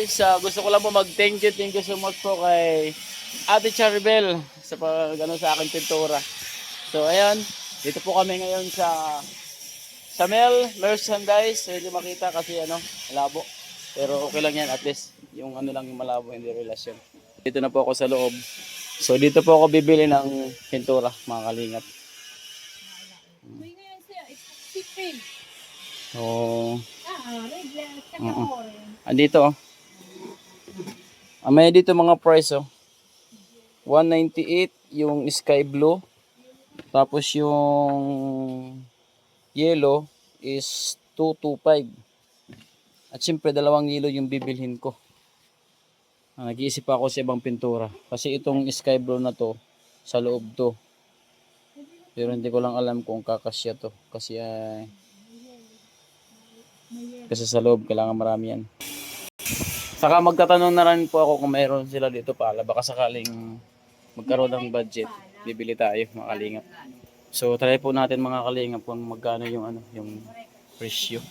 guys, gusto ko lang po thank you so much po kay Ate Charibel sa sa akin pintura. So ayan, dito po kami ngayon sa merchandise. Hindi makita kasi malabo. Pero okay lang yan, at least yung lang yung malabo, hindi relasyon. Dito na po ako sa loob. So dito po ako bibili ng pintura, mga kalingap. Oh. Andito may dito mga price 198 yung sky blue. Tapos yung yellow is 225. At siyempre dalawang yellow yung bibilhin ko. Nag-iisip ako sa ibang pintura. Kasi itong sky blue na to, sa loob to. Pero hindi ko lang alam kung kakasya to. Kasi sa loob kailangan marami yan. Saka magtatanong na rin po ako kung mayroon sila dito pala. Baka sakaling magkaroon ng budget, bibili tayo mga kalingap. So try po natin mga kalingap kung magkano yung yung presyo.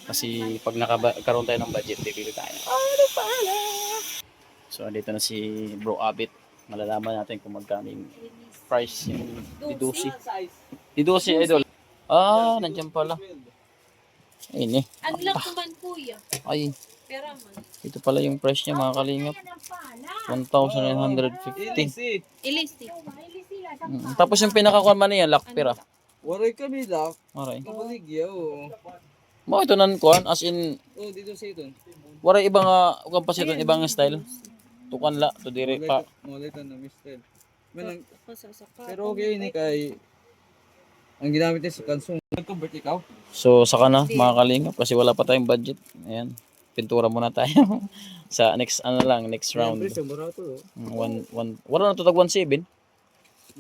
Kasi pag nakaroon tayo ng budget, bibili tayo. So dito na si Bro Abit. Malalaman natin kung magkano yung price yung Didusi. Didusi idol. Nandiyan pala. Ayun Ang lang naman kuya. Ay. Pera man. Ito pala yung price niya mga kalingap. 1,950. Ilisti. Tapos yung pinakakuan man niya, lakpira. Waray kami lak. Waray. Kabaligya oo. Mo ito nan kuan as in Dito sa ito. waray ibang kuan pa siya ibang style. Tukan la to dire pa. Moletan na mistel. Pero okay ni kay ang ginamit niya sa kansong nag-convert ikaw. So saka na mga kalingap kasi wala pa tayong budget. Ayan. Pintura muna tayo sa next next round. Wala na to tag 17.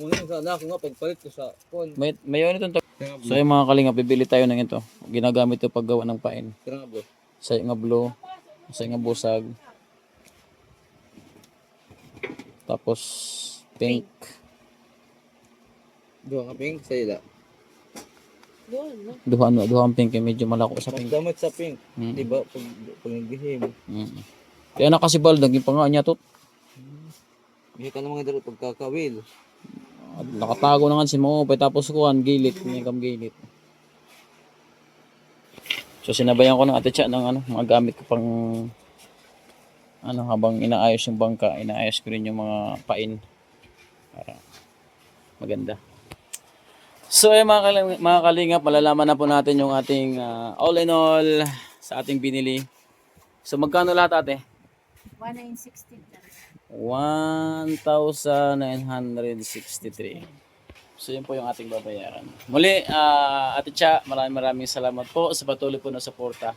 Muna sana ako nga pagpalit ko sa phone. May yun itong so yung mga kalingap bibili tayo ng ito. Ginagamit ito paggawa ng pain. Tira nga bro. Sa nga blue, sa nga busag. Tapos pink. Duha ka pink sa ila. Duha pink medyo malako sa pink. Gamit sa pink. Di ba pag nagbihim. Kaya nakasibal naging panga niya to. Hindi ka naman dito pagkakawil. Nakatago na nga si mo tapos kuan gilit, may gilit. So sinabayan ko ng ate Cha ng mga gamit ko pang habang inaayos yung bangka, inaayos ko rin yung mga pain para maganda. So mga kalingap, malalaman na po natin yung ating all in all sa ating binili. So magkano lahat ate? 1963. 1,963. So yun po yung ating babayaran. Muli, Ate Cha, maraming salamat po sa patuloy po na suporta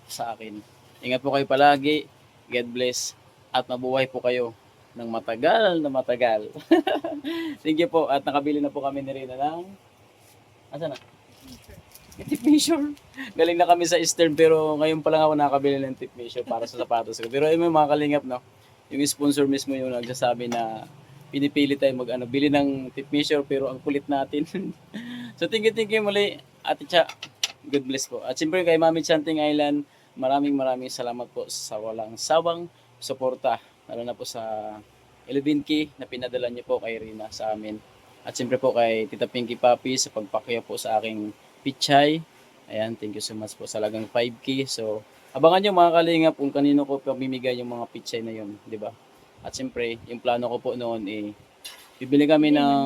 sa akin. Ingat po kayo palagi. God bless. At mabuhay po kayo ng matagal na matagal. Thank you po. At nakabili na po kami ni Rina ng asan na? Tip measure. Galing na kami sa Eastern pero ngayon pa lang ako nakabili ng tip measure para sa sapatos ko. Pero yung mga kalingap, no? Yung sponsor mismo yung nagsasabi na pinipili tayo bili ng tip measure pero ang kulit natin. So thank you muli Ate Cha. God bless po. At siyempre kay Mami Chanting Island, maraming salamat po sa walang sawang suporta. Lalo na po sa 11K na pinadala niyo po kay Rina sa amin. At siyempre po kay Tita Pinky Papi sa pagpakya po sa aking pichay. Ayan, thank you so much po sa lagang 5K. So abangan nyo mga kalingap kung kanino ko pamimigay yung mga pichay na yun, di ba? At siyempre, yung plano ko po noon bibili kami ng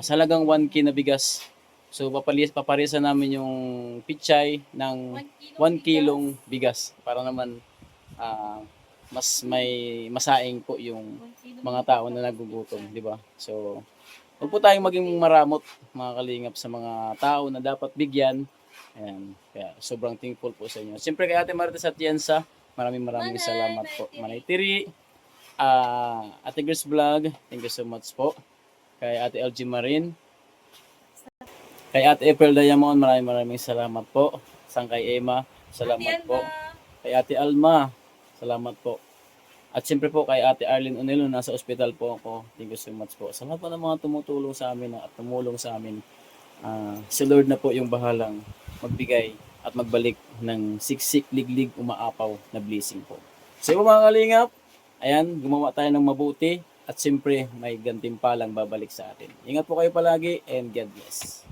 salagang 1K na bigas. So paparisa namin yung pichay ng 1 kilong bigas para naman mas may masaing po yung mga tao na nagugutom, di ba? So huwag po tayong maging maramot mga kalingap sa mga tao na dapat bigyan. Ayan, kaya sobrang thankful po sa inyo. Siyempre kay Ate Marites Atienza, maraming salamat po. Manay Tiri, Ate Grace Vlog, thank you so much po. Kay Ate LG Marin, kay Ate April Diamond, maraming salamat po. Kay Emma, salamat po. Kay Ate Alma, salamat po. At siyempre po kay Ate Arlene Unelo, nasa ospital po ako. Thank you so much po. Sa lahat po ng mga tumutulong sa amin at tumulong sa amin. Si Lord na po yung bahalang magbigay at magbalik ng siksik, liglig, umaapaw na blessing po. So mga kalingap, ayan, gumawa tayo ng mabuti at siyempre may gantimpalang babalik sa atin. Ingat po kayo palagi and God bless.